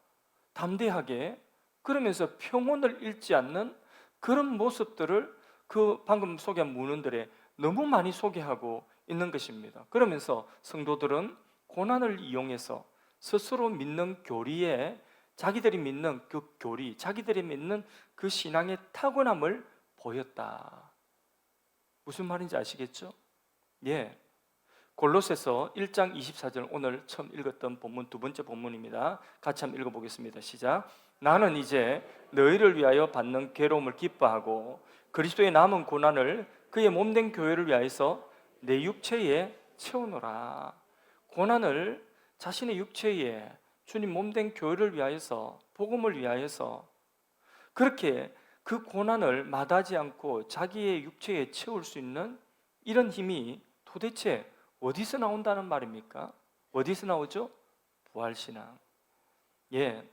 Speaker 1: 담대하게, 그러면서 평온을 잃지 않는 그런 모습들을 그 방금 소개한 문헌들에 너무 많이 소개하고 있는 것입니다. 그러면서 성도들은 고난을 이용해서 스스로 믿는 교리에, 자기들이 믿는 그 교리, 자기들이 믿는 그 신앙의 타고남을 보였다. 무슨 말인지 아시겠죠? 예. 골로새서 1장 24절, 오늘 처음 읽었던 본문, 두 번째 본문입니다. 같이 한번 읽어보겠습니다. 시작. 나는 이제 너희를 위하여 받는 괴로움을 기뻐하고 그리스도의 남은 고난을 그의 몸된 교회를 위하여서 내 육체에 채우노라. 고난을 자신의 육체에, 주님 몸된 교회를 위하여서, 복음을 위하여서 그렇게 그 고난을 마다하지 않고 자기의 육체에 채울 수 있는 이런 힘이 도대체 어디서 나온다는 말입니까? 어디서 나오죠? 부활신앙. 예,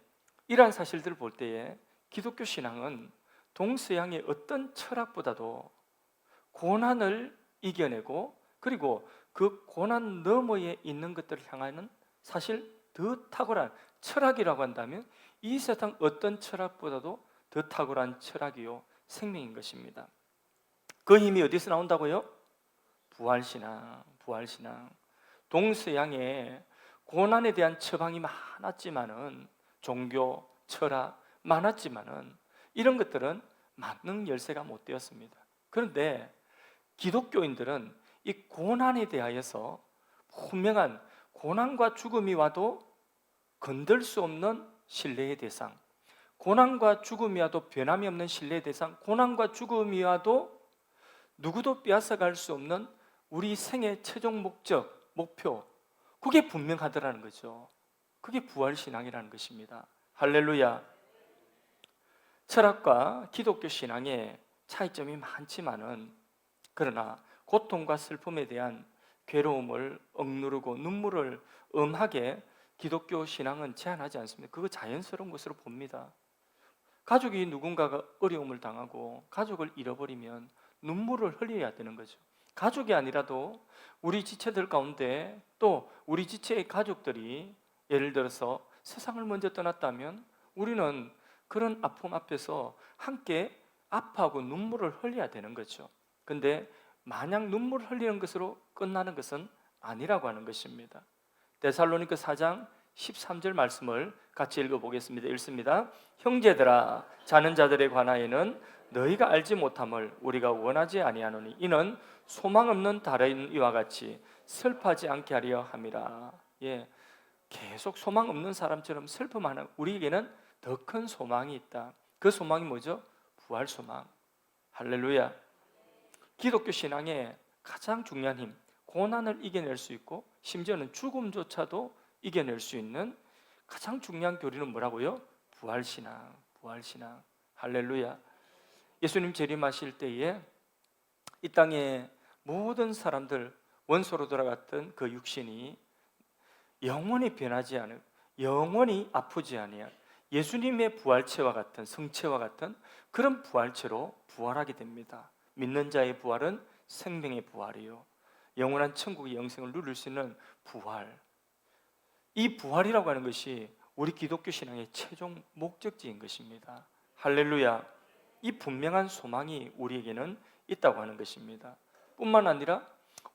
Speaker 1: 이러한 사실들을 볼 때에 기독교 신앙은 동서양의 어떤 철학보다도 고난을 이겨내고, 그리고 그 고난 너머에 있는 것들을 향하는 사실 더 탁월한 철학이라고 한다면, 이 세상 어떤 철학보다도 더 탁월한 철학이요, 생명인 것입니다. 그 힘이 어디서 나온다고요? 부활신앙. 동서양에 고난에 대한 처방이 많았지만은, 종교, 철학 많았지만은 이런 것들은 만능 열쇠가 못 되었습니다. 그런데 기독교인들은 이 고난에 대하여서 분명한, 고난과 죽음이 와도 건들 수 없는 신뢰의 대상, 고난과 죽음이 와도 변함이 없는 신뢰의 대상, 고난과 죽음이 와도 누구도 빼앗아갈 수 없는 우리 생의 최종 목적, 목표, 그게 분명하더라는 거죠. 그게 부활신앙이라는 것입니다. 할렐루야. 철학과 기독교 신앙에 차이점이 많지만은, 그러나 고통과 슬픔에 대한 괴로움을 억누르고 눈물을 엄하게 기독교 신앙은 제한하지 않습니다. 그거 자연스러운 것으로 봅니다. 가족이 누군가가 어려움을 당하고 가족을 잃어버리면 눈물을 흘려야 되는 거죠. 가족이 아니라도 우리 지체들 가운데 또 우리 지체의 가족들이 예를 들어서 세상을 먼저 떠났다면 우리는 그런 아픔 앞에서 함께 아파하고 눈물을 흘려야 되는 거죠. 근데 마냥 눈물을 흘리는 것으로 끝나는 것은 아니라고 하는 것입니다. 데살로니가 4장 13절 말씀을 같이 읽어보겠습니다. 읽습니다. 형제들아, 자는 자들에 관하여는 너희가 알지 못함을 우리가 원하지 아니하노니 이는 소망 없는 다른 이와 같이 슬퍼하지 않게 하려 함이라. 예, 계속 소망 없는 사람처럼 슬픔하는 우리에게는 더 큰 소망이 있다. 그 소망이 뭐죠? 부활 소망. 할렐루야. 기독교 신앙의 가장 중요한 힘, 고난을 이겨낼 수 있고 심지어는 죽음조차도 이겨낼 수 있는 가장 중요한 교리는 뭐라고요? 부활신앙, 부활신앙. 할렐루야. 예수님 재림하실 때에 이 땅의 모든 사람들 원소로 돌아갔던 그 육신이 영원히 변하지 않은, 영원히 아프지 아니한 예수님의 부활체와 같은, 성체와 같은 그런 부활체로 부활하게 됩니다. 믿는 자의 부활은 생명의 부활이요, 영원한 천국의 영생을 누릴 수 있는 부활. 이 부활이라고 하는 것이 우리 기독교 신앙의 최종 목적지인 것입니다. 할렐루야. 이 분명한 소망이 우리에게는 있다고 하는 것입니다. 뿐만 아니라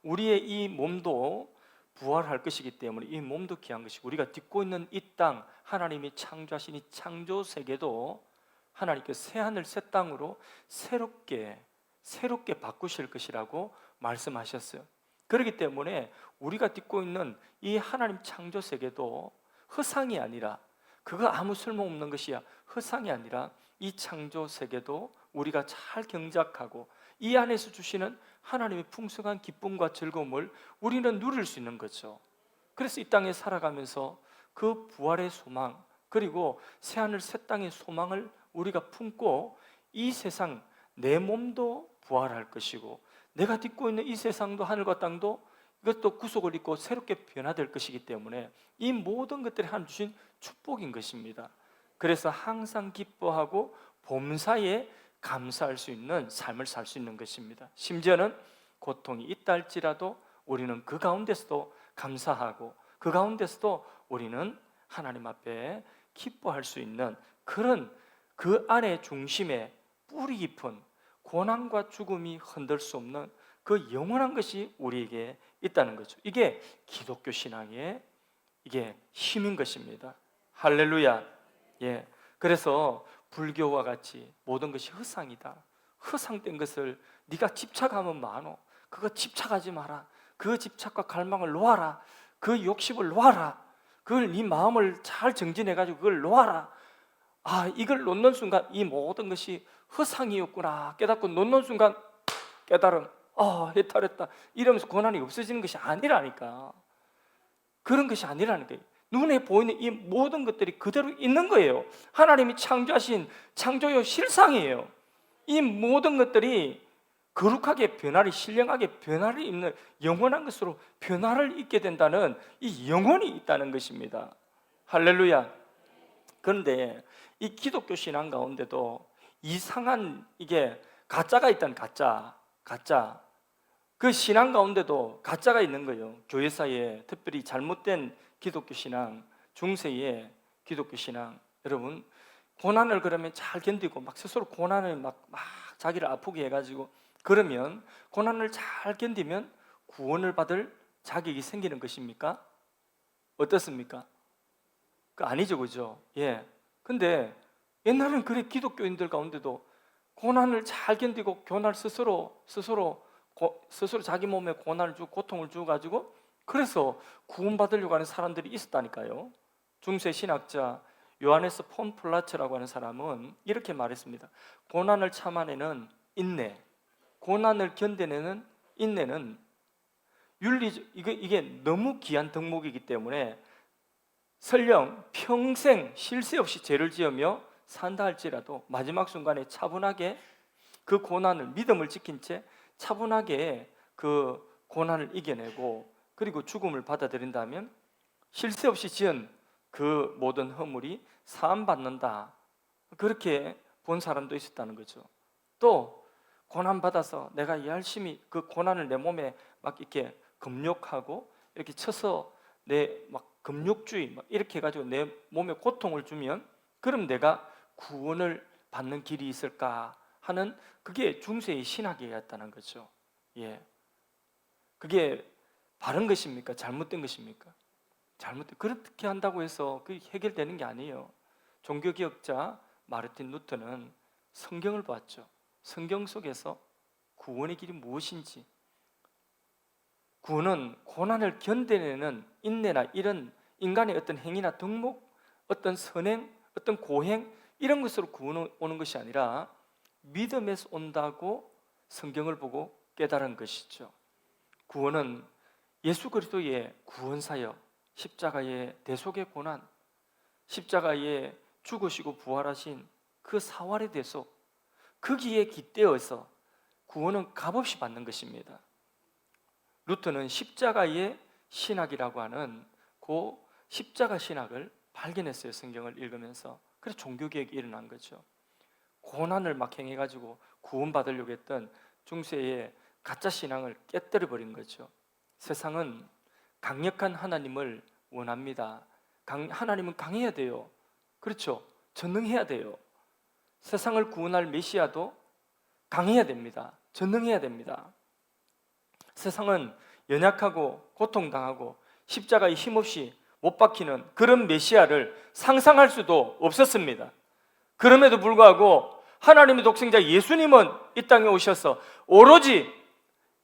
Speaker 1: 우리의 이 몸도 부활할 것이기 때문에 이 몸도 귀한 것이고 우리가 딛고 있는 이 땅, 하나님이 창조하신 이 창조 세계도 하나님께서 새 하늘 새 땅으로 새롭게 바꾸실 것이라고 말씀하셨어요. 그렇기 때문에 우리가 딛고 있는 이 하나님 창조 세계도 허상이 아니라, 그거 아무 쓸모없는 것이야, 허상이 아니라 이 창조 세계도 우리가 잘 경작하고 이 안에서 주시는 하나님의 풍성한 기쁨과 즐거움을 우리는 누릴 수 있는 거죠. 그래서 이 땅에 살아가면서 그 부활의 소망, 그리고 새하늘 새 땅의 소망을 우리가 품고 이 세상, 내 몸도 부활할 것이고 내가 딛고 있는 이 세상도, 하늘과 땅도 이것도 구속을 입고 새롭게 변화될 것이기 때문에 이 모든 것들이 하나님 주신 축복인 것입니다. 그래서 항상 기뻐하고 범사에 감사할 수 있는 삶을 살 수 있는 것입니다. 심지어는 고통이 있다 할지라도 우리는 그 가운데서도 감사하고 그 가운데서도 우리는 하나님 앞에 기뻐할 수 있는 그런, 그 안에 중심에 뿌리 깊은 고난과 죽음이 흔들 수 없는 그 영원한 것이 우리에게 있다는 거죠. 이게 기독교 신앙의 이게 힘인 것입니다. 할렐루야. 예. 그래서 불교와 같이 모든 것이 허상이다, 허상된 것을 네가 집착하면 많어, 그거 집착하지 마라, 그 집착과 갈망을 놓아라, 그 욕심을 놓아라, 그걸 네 마음을 잘 정진해가지고 그걸 놓아라. 이걸 놓는 순간 이 모든 것이 허상이었구나 깨닫고 놓는 순간 깨달음, 해탈했다, 이러면서 고난이 없어지는 것이 아니라니까. 그런 것이 아니라는 거예요. 눈에 보이는 이 모든 것들이 그대로 있는 거예요. 하나님이 창조하신 창조의 실상이에요. 이 모든 것들이 거룩하게 변화를, 신령하게 변화를 입는 영원한 것으로 변화를 입게 된다는 이 영혼이 있다는 것입니다. 할렐루야. 그런데 이 기독교 신앙 가운데도 이상한 이게 가짜가 있다는, 가짜. 그 신앙 가운데도 가짜가 있는 거예요. 교회 사이에 특별히 잘못된 기독교 신앙, 중세의 기독교 신앙. 여러분, 고난을 그러면 잘 견디고 막 스스로 고난을 막 자기를 아프게 해가지고 그러면 고난을 잘 견디면 구원을 받을 자격이 생기는 것입니까? 어떻습니까? 그 아니죠, 그죠? 예. 근데 옛날에는 그래, 기독교인들 가운데도 고난을 잘 견디고 고난을 스스로 자기 몸에 고난을 주고 고통을 주고 가지고 그래서 구원받으려고 하는 사람들이 있었다니까요. 중세 신학자 요하네스 폰 플라체라고 하는 사람은 이렇게 말했습니다. 고난을 참아내는 인내, 고난을 견뎌내는 인내는 이게 너무 귀한 덕목이기 때문에 설령 평생 쉴 새 없이 죄를 지으며 산다 할지라도 마지막 순간에 차분하게 그 고난을, 믿음을 지킨 채 차분하게 그 고난을 이겨내고 그리고 죽음을 받아들인다면 쉴 새 없이 지은 그 모든 허물이 사함받는다, 그렇게 본 사람도 있었다는 거죠. 또 고난 받아서 내가 열심히 그 고난을 내 몸에 막 이렇게 금욕하고 이렇게 쳐서 내 막 금욕주의 막 이렇게 해가지고 내 몸에 고통을 주면 그럼 내가 구원을 받는 길이 있을까 하는, 그게 중세의 신학이었다는 거죠. 예, 그게 바른 것입니까? 잘못된 것입니까? 그렇게 한다고 해서 그게 해결되는 게 아니에요. 종교개혁자 마르틴 루터는 성경을 보았죠. 성경 속에서 구원의 길이 무엇인지, 구원은 고난을 견뎌내는 인내나 이런 인간의 어떤 행위나 덕목, 어떤 선행, 어떤 고행 이런 것으로 구원 오는 것이 아니라 믿음에서 온다고 성경을 보고 깨달은 것이죠. 구원은 예수 그리스도의 구원사역, 십자가의 대속의 고난, 십자가에 죽으시고 부활하신 그 사활의 대속, 거기에 깃대어서 구원은 값없이 받는 것입니다. 루터는 십자가의 신학이라고 하는 그 십자가 신학을 발견했어요. 성경을 읽으면서. 그래서 종교개혁이 일어난 거죠. 고난을 막 행해가지고 구원받으려고 했던 중세의 가짜 신앙을 깨뜨려 버린 거죠. 세상은 강력한 하나님을 원합니다. 하나님은 강해야 돼요. 그렇죠? 전능해야 돼요. 세상을 구원할 메시아도 강해야 됩니다. 전능해야 됩니다. 세상은 연약하고 고통당하고 십자가에 힘없이 못 박히는 그런 메시아를 상상할 수도 없었습니다. 그럼에도 불구하고 하나님의 독생자 예수님은 이 땅에 오셔서 오로지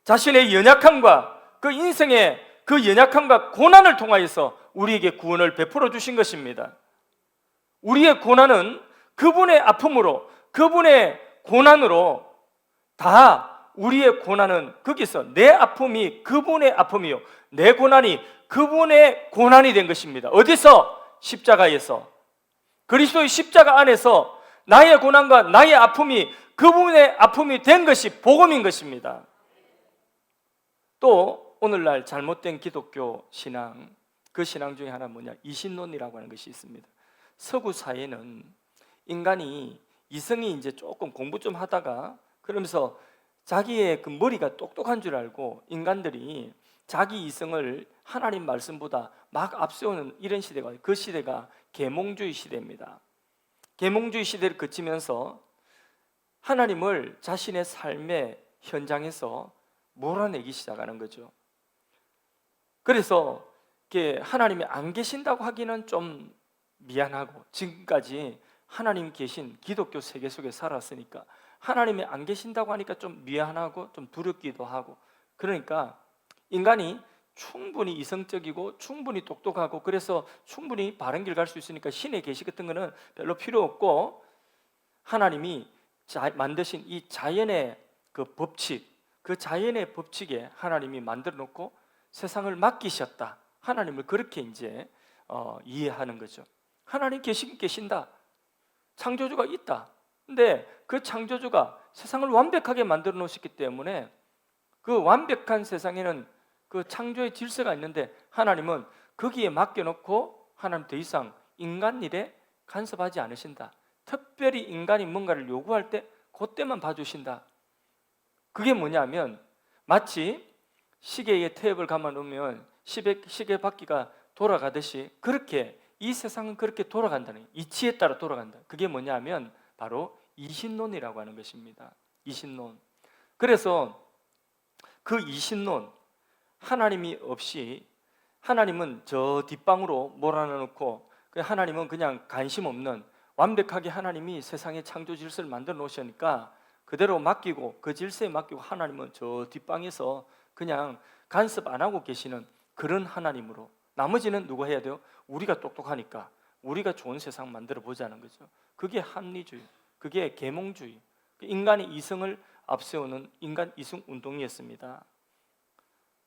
Speaker 1: 자신의 연약함과 그 인생의 그 연약함과 고난을 통하여서 우리에게 구원을 베풀어 주신 것입니다. 우리의 고난은 그분의 아픔으로, 그분의 고난으로, 다 우리의 고난은 거기서 내 아픔이 그분의 아픔이요, 내 고난이 그분의 고난이 된 것입니다. 어디서? 십자가에서. 그리스도의 십자가 안에서 나의 고난과 나의 아픔이 그분의 아픔이 된 것이 복음인 것입니다. 또 오늘날 잘못된 기독교 신앙, 그 신앙 중에 하나 뭐냐, 이신론이라고 하는 것이 있습니다. 서구 사회는 인간이 이성이 이제 조금 공부 좀 하다가 그러면서 자기의 그 머리가 똑똑한 줄 알고 인간들이 자기 이성을 하나님 말씀보다 막 앞세우는 이런 시대가, 그 시대가 계몽주의 시대입니다. 계몽주의 시대를 거치면서 하나님을 자신의 삶의 현장에서 몰아내기 시작하는 거죠. 그래서 하나님이 안 계신다고 하기는 좀 미안하고, 지금까지 하나님 계신 기독교 세계 속에 살았으니까 하나님이 안 계신다고 하니까 좀 미안하고 좀 두렵기도 하고, 그러니까 인간이 충분히 이성적이고 충분히 똑똑하고 그래서 충분히 바른 길 갈 수 있으니까 신의 계시 같은 거는 별로 필요 없고, 하나님이 만드신 이 자연의 그 법칙, 그 자연의 법칙에 하나님이 만들어 놓고 세상을 맡기셨다, 하나님을 그렇게 이제 이해하는 거죠. 하나님 계신다, 창조주가 있다. 근데 그 창조주가 세상을 완벽하게 만들어 놓으셨기 때문에 그 완벽한 세상에는 그 창조의 질서가 있는데 하나님은 거기에 맡겨놓고 하나님 더 이상 인간 일에 간섭하지 않으신다. 특별히 인간이 뭔가를 요구할 때 그때만 봐주신다. 그게 뭐냐면 마치 시계에 테이프를 감아 놓으면 시계 바퀴가 돌아가듯이 그렇게 이 세상은 그렇게 돌아간다는, 이치에 따라 돌아간다. 그게 뭐냐면 바로 이신론이라고 하는 것입니다. 이신론. 그래서 그 이신론, 하나님이 없이, 하나님은 저 뒷방으로 몰아넣고 하나님은 그냥 관심 없는, 완벽하게 하나님이 세상의 창조 질서를 만들어 놓으시니까 그대로 맡기고 그 질서에 맡기고 하나님은 저 뒷방에서 그냥 간섭 안 하고 계시는 그런 하나님으로, 나머지는 누가 해야 돼요? 우리가 똑똑하니까 우리가 좋은 세상 만들어 보자는 거죠. 그게 합리주의, 그게 계몽주의, 인간의 이성을 앞세우는 인간 이성 운동이었습니다.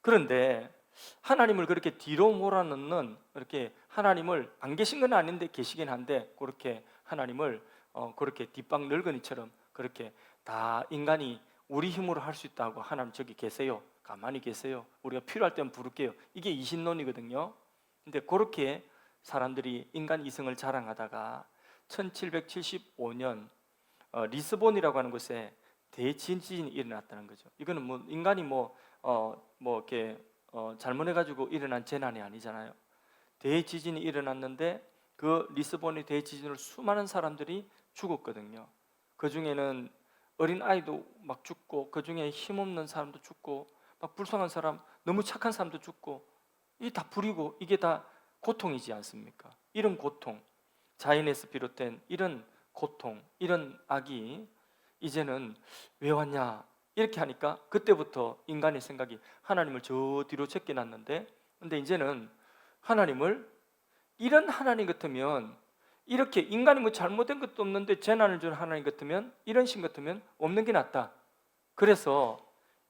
Speaker 1: 그런데 하나님을 그렇게 뒤로 몰아넣는, 이렇게 하나님을 안 계신 건 아닌데 계시긴 한데 그렇게 하나님을 그렇게 뒷방 늙은이처럼 그렇게 다 인간이 우리 힘으로 할 수 있다고, 하나님 저기 계세요, 가만히 계세요. 우리가 필요할 때는 부를게요. 이게 이신론이거든요. 근데 그렇게 사람들이 인간 이성을 자랑하다가 1775년 리스본이라고 하는 곳에 대지진이 일어났다는 거죠. 이거는 뭐 인간이 이렇게 잘못해가지고 일어난 재난이 아니잖아요. 대지진이 일어났는데 그 리스본의 대지진으로 수많은 사람들이 죽었거든요. 그 중에는 어린 아이도 막 죽고, 그 중에 힘없는 사람도 죽고, 막 불쌍한 사람, 너무 착한 사람도 죽고, 이게 다 불이고 이게 다 고통이지 않습니까? 이런 고통, 자연에서 비롯된 이런 고통, 이런 악이 이제는 왜 왔냐 이렇게 하니까 그때부터 인간의 생각이 하나님을 저 뒤로 제껴놨는데, 근데 이제는 하나님을, 이런 하나님 같으면, 이렇게 인간이 뭐 잘못된 것도 없는데 재난을 주는 하나님 같으면, 이런 신 같으면 없는 게 낫다. 그래서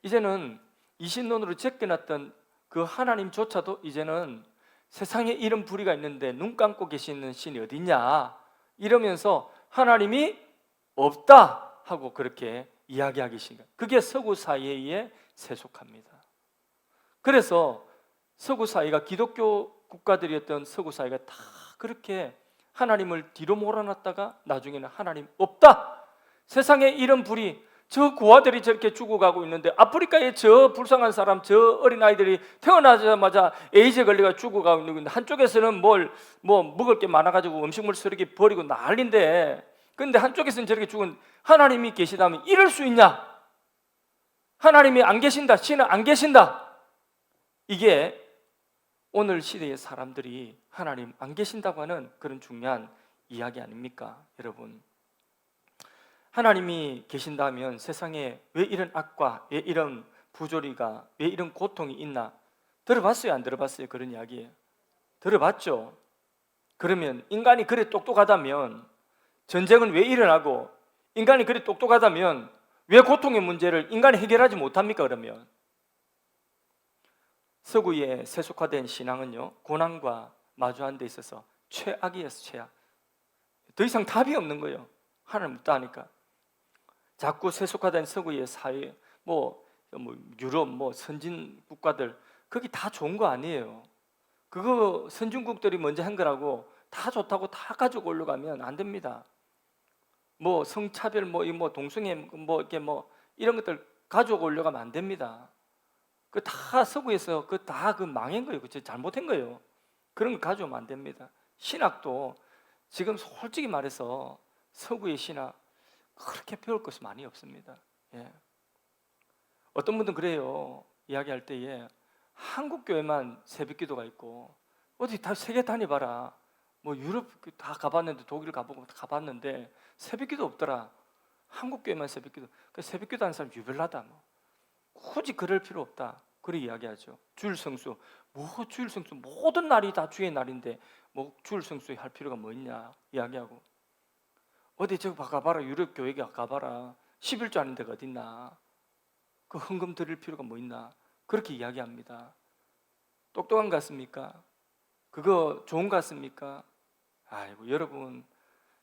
Speaker 1: 이제는 이신론으로 제껴놨던 그 하나님조차도 이제는 세상에 이런 불의가 있는데 눈 감고 계시는 신이 어딨냐 이러면서 하나님이 없다 하고 그렇게 이야기하기 시작. 그게 서구 사회에 세속합니다. 그래서 서구 사회가, 기독교 국가들이었던 서구 사회가 다 그렇게 하나님을 뒤로 몰아놨다가 나중에는 하나님 없다, 세상에 이런 불이, 저 고아들이 저렇게 죽어가고 있는데, 아프리카에 저 불쌍한 사람, 저 어린아이들이 태어나자마자 에이즈에 걸려가 죽어가고 있는데, 한쪽에서는 뭐 먹을 게 많아가지고 음식물 쓰레기 버리고 난리인데, 근데 한쪽에서는 저렇게 죽은, 하나님이 계시다면 이럴 수 있냐? 하나님이 안 계신다, 신은 안 계신다. 이게 오늘 시대의 사람들이 하나님 안 계신다고 하는 그런 중요한 이야기 아닙니까, 여러분? 하나님이 계신다면 세상에 왜 이런 악과, 왜 이런 부조리가, 왜 이런 고통이 있나? 들어봤어요, 안 들어봤어요? 그런 이야기 들어봤죠? 그러면 인간이 그래 똑똑하다면 전쟁은 왜 일어나고, 인간이 그래 똑똑하다면 왜 고통의 문제를 인간이 해결하지 못합니까? 그러면 서구의 세속화된 신앙은요, 고난과 마주한 데 있어서 최악이었어, 최악. 더 이상 답이 없는 거예요. 하나님 없다 하니까. 자꾸 세속화된 서구의 사회, 유럽, 선진 국가들, 그게 다 좋은 거 아니에요. 그거 선진국들이 먼저 한 거라고 다 좋다고 다 가지고 올라가면 안 됩니다. 성차별, 동성애, 이런 것들 가지고 올라가면 안 됩니다. 그 다 서구에서 그 망한 거예요. 그 잘못한 거예요. 그런 거 가져오면 안 됩니다. 신학도 지금 솔직히 말해서 서구의 신학 그렇게 배울 것이 많이 없습니다. 예. 어떤 분들은 그래요. 이야기할 때에 한국 교회만 새벽기도가 있고, 어디 다 세계 다녀봐라. 유럽 다 가봤는데, 독일 가보고 다 가봤는데 새벽기도 없더라. 한국 교회만 새벽기도. 새벽기도 하는 사람 유별나다. 굳이 그럴 필요 없다. 그렇게 이야기하죠. 주일 성수, 주일 성수, 모든 날이 다 주의 날인데 주일 성수 할 필요가 뭐 있냐 이야기하고, 어디 저거 가봐라, 유럽 교회 가봐라, 11조 아닌 데가 어딨나, 그 헌금 드릴 필요가 뭐 있나, 그렇게 이야기합니다. 똑똑한 것 같습니까? 그거 좋은 것 같습니까? 아이고, 여러분,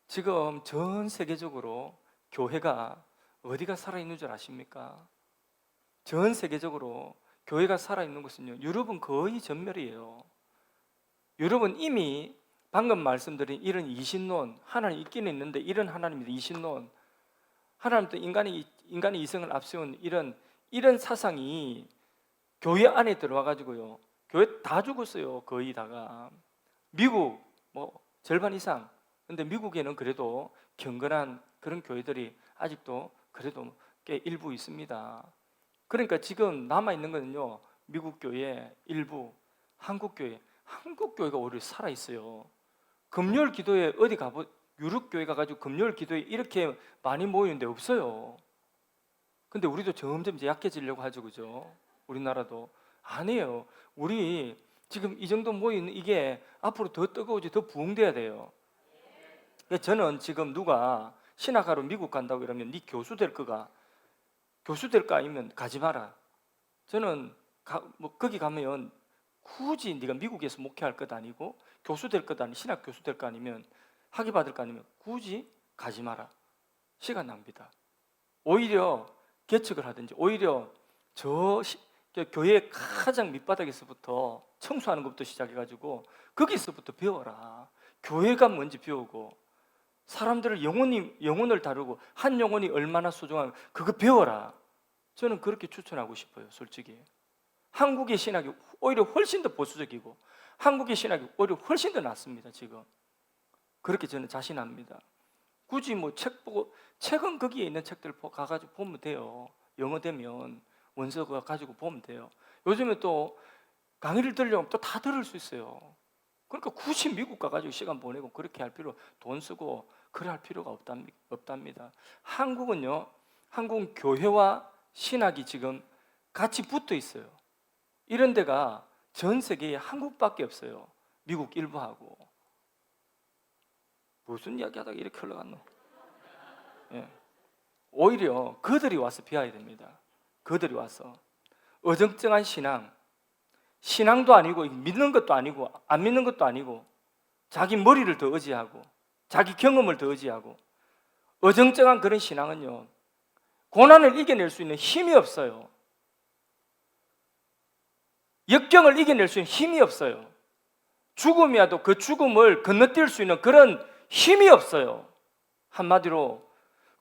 Speaker 1: 지금 전 세계적으로 교회가 어디가 살아있는 줄 아십니까? 전 세계적으로 교회가 살아있는 곳은요, 유럽은 거의 전멸이에요. 유럽은 이미 방금 말씀드린 이런 이신론, 하나님 있기는 있는데 이런 하나님이 이신론, 하나님도 인간의 이성을 앞세운 이런 사상이 교회 안에 들어와 가지고요, 교회 다 죽었어요. 거의 다가. 미국 절반 이상. 근데 미국에는 그래도 경건한 그런 교회들이 아직도 그래도 꽤 일부 있습니다. 그러니까 지금 남아있는 거는요, 미국 교회 일부, 한국 교회가 오히려 살아있어요. 금요일 기도회 어디 유럽 교회 가가지고 금요일 기도회 이렇게 많이 모이는데 없어요. 근데 우리도 점점 이제 약해지려고 하죠, 그죠? 우리나라도. 아니에요. 우리 지금 이 정도 모이는 이게 앞으로 더 뜨거워지, 더 부흥돼야 돼요. 저는 지금 누가 신학하러 미국 간다고 이러면 네 교수 될 거가, 교수 될 거 아니면 가지 마라. 저는 거기 가면 굳이 네가 미국에서 목회할 것 아니고 교수 될 것 아니, 신학 교수 될 거 아니면, 학위 받을 거 아니면 굳이 가지 마라. 시간 낭비다. 오히려 개척을 하든지, 오히려 교회 가장 밑바닥에서부터 청소하는 것부터 시작해가지고 거기서부터 배워라. 교회가 뭔지 배우고 사람들을 영혼을 다루고 한 영혼이 얼마나 소중한 그거 배워라. 저는 그렇게 추천하고 싶어요. 솔직히 한국의 신학이 오히려 훨씬 더 보수적이고 한국의 신학이 오히려 훨씬 더 낫습니다. 지금 그렇게 저는 자신합니다. 굳이 뭐 책 보고 책은 거기에 있는 책들 가가지고 보면 돼요. 영어 되면 원서 가지고 보면 돼요. 요즘에 또 강의를 들으려면 또 다 들을 수 있어요. 그러니까 굳이 미국 가가지고 시간 보내고 그렇게 할 필요, 돈 쓰고 그래 할 필요가 없답니다. 한국은요, 한국 교회와 신학이 지금 같이 붙어 있어요. 이런 데가 전 세계에 한국밖에 없어요. 미국 일부하고. 무슨 이야기 하다가 이렇게 흘러갔노? 예. 오히려 그들이 와서 비워야 됩니다. 그들이 와서 어정쩡한 신앙도 아니고 믿는 것도 아니고 안 믿는 것도 아니고 자기 머리를 더 의지하고 자기 경험을 더 의지하고 어정쩡한 그런 신앙은요, 고난을 이겨낼 수 있는 힘이 없어요. 역경을 이겨낼 수 있는 힘이 없어요. 죽음이라도 그 죽음을 건너뛸 수 있는 그런 힘이 없어요. 한마디로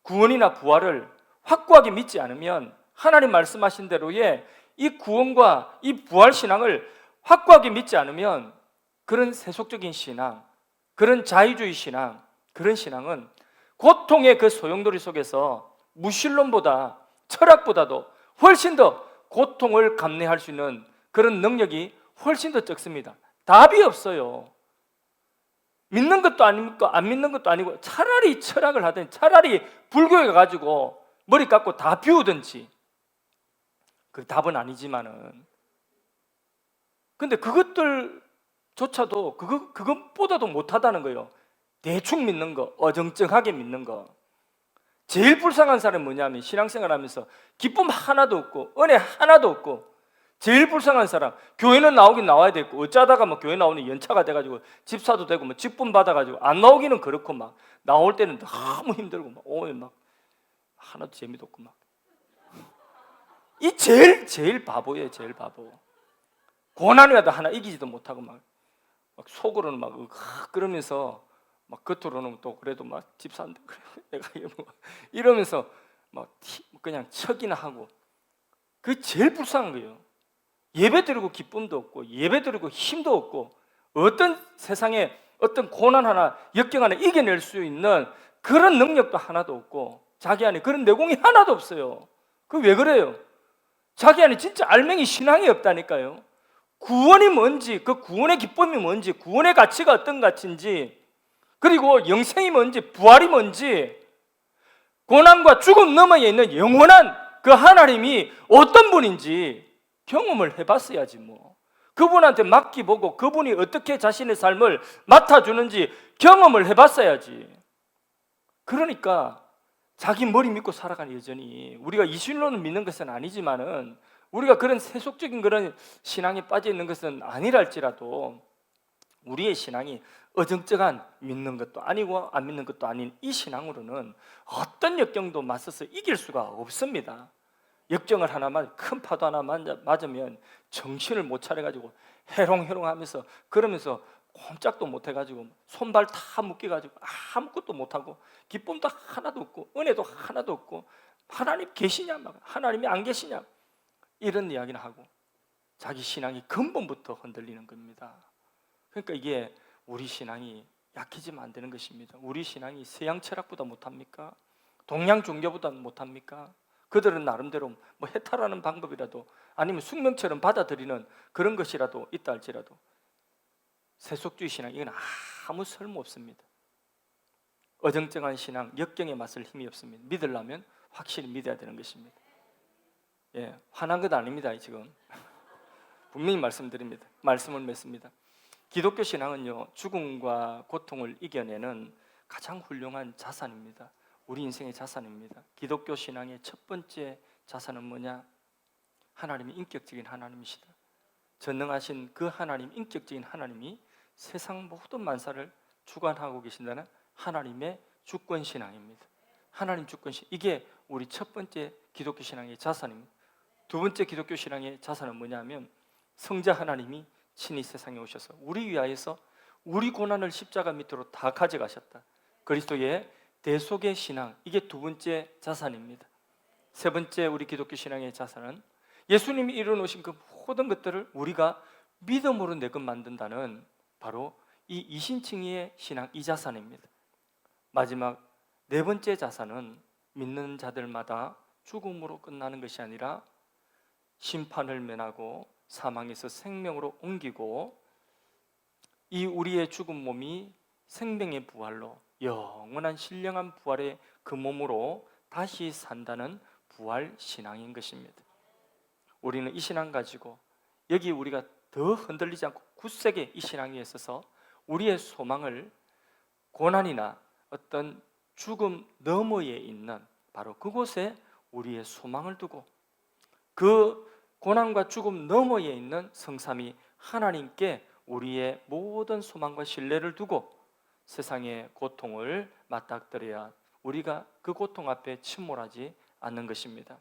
Speaker 1: 구원이나 부활을 확고하게 믿지 않으면, 하나님 말씀하신 대로의 이 구원과 이 부활 신앙을 확고하게 믿지 않으면, 그런 세속적인 신앙, 그런 자유주의 신앙, 그런 신앙은 고통의 그 소용돌이 속에서 무신론보다, 철학보다도 훨씬 더 고통을 감내할 수 있는 그런 능력이 훨씬 더 적습니다. 답이 없어요. 믿는 것도 아니고 안 믿는 것도 아니고 차라리 철학을 하든지 차라리 불교에 가가지고 머리 깎고 다 비우든지, 그 답은 아니지만은, 근데 그것들조차도 그것보다도 못하다는 거예요. 대충 믿는 거, 어정쩡하게 믿는 거. 제일 불쌍한 사람이 뭐냐면, 신앙생활하면서 기쁨 하나도 없고 은혜 하나도 없고 제일 불쌍한 사람, 교회는 나오긴 나와야 되고 어쩌다가 뭐 교회 나오는 연차가 돼가지고 집사도 되고 뭐 직분 받아가지고 안 나오기는 그렇고 막 나올 때는 너무 힘들고 막 오면 막 하나도 재미도 없고 막, 이 제일 바보예요. 제일 바보. 고난이라도 하나 이기지도 못하고 막 속으로는 막 그러면서 막 겉으로는 또 그래도 막 집사인데 그래 내가 이러면서 막 그냥 척이나 하고, 그게 제일 불쌍한 거예요. 예배 드리고 기쁨도 없고 예배 드리고 힘도 없고 어떤 세상에 어떤 고난 하나 역경 하나 이겨낼 수 있는 그런 능력도 하나도 없고 자기 안에 그런 내공이 하나도 없어요. 그 왜 그래요? 자기 안에 진짜 알맹이 신앙이 없다니까요. 구원이 뭔지, 그 구원의 기쁨이 뭔지, 구원의 가치가 어떤 가치인지, 그리고 영생이 뭔지, 부활이 뭔지, 고난과 죽음 너머에 있는 영원한 그 하나님이 어떤 분인지 경험을 해봤어야지 뭐. 그분한테 맡기보고 그분이 어떻게 자신의 삶을 맡아주는지 경험을 해봤어야지. 그러니까 자기 머리 믿고 살아가는, 여전히 우리가 이신론을 믿는 것은 아니지만은, 우리가 그런 세속적인 그런 신앙에 빠져 있는 것은 아니랄지라도 우리의 신앙이 어정쩡한, 믿는 것도 아니고 안 믿는 것도 아닌 이 신앙으로는 어떤 역경도 맞서서 이길 수가 없습니다. 역경을 하나만, 큰 파도 하나 맞으면 정신을 못 차려가지고 해롱해롱하면서, 그러면서 꼼짝도 못해가지고 손발 다 묶여가지고 아무것도 못하고 기쁨도 하나도 없고 은혜도 하나도 없고, 하나님 계시냐, 막 하나님이 안 계시냐, 이런 이야기를 하고 자기 신앙이 근본부터 흔들리는 겁니다. 그러니까 이게 우리 신앙이 약해지면 안 되는 것입니다. 우리 신앙이 서양 철학보다 못합니까? 동양 종교보다 못합니까? 그들은 나름대로 뭐 해탈하는 방법이라도 아니면 숙명처럼 받아들이는 그런 것이라도 있다 할지라도 세속주의 신앙, 이건 아무 쓸모없습니다. 어정쩡한 신앙, 역경에 맞설 힘이 없습니다. 믿으려면 확실히 믿어야 되는 것입니다. 예, 화난 것 아닙니다. 지금 분명히 말씀드립니다. 말씀을 맺습니다. 기독교 신앙은요, 죽음과 고통을 이겨내는 가장 훌륭한 자산입니다. 우리 인생의 자산입니다. 기독교 신앙의 첫 번째 자산은 뭐냐? 하나님이 인격적인 하나님이시다. 전능하신 그 하나님, 인격적인 하나님이 세상 모든 만사를 주관하고 계신다는 하나님의 주권 신앙입니다. 하나님 주권 신앙, 이게 우리 첫 번째 기독교 신앙의 자산입니다. 두 번째 기독교 신앙의 자산은 뭐냐면 성자 하나님이 친히 세상에 오셔서 우리 위하여서 우리 고난을 십자가 밑으로 다 가져가셨다. 그리스도의 대속의 신앙, 이게 두 번째 자산입니다. 세 번째 우리 기독교 신앙의 자산은 예수님이 이루어놓으신 그 모든 것들을 우리가 믿음으로 내 것 만든다는 바로 이 이신칭의의 신앙, 이 자산입니다. 마지막 네 번째 자산은 믿는 자들마다 죽음으로 끝나는 것이 아니라 심판을 면하고 사망에서 생명으로 옮기고 이 우리의 죽은 몸이 생명의 부활로 영원한 신령한 부활의 그 몸으로 다시 산다는 부활 신앙인 것입니다. 우리는 이 신앙 가지고 여기 우리가 더 흔들리지 않고 굳세게 이 신앙 위에 서서 우리의 소망을 고난이나 어떤 죽음 너머에 있는 바로 그곳에 우리의 소망을 두고 그 고난과 죽음 너머에 있는 성삼위 하나님께 우리의 모든 소망과 신뢰를 두고 세상의 고통을 맞닥뜨려야 우리가 그 고통 앞에 침몰하지 않는 것입니다.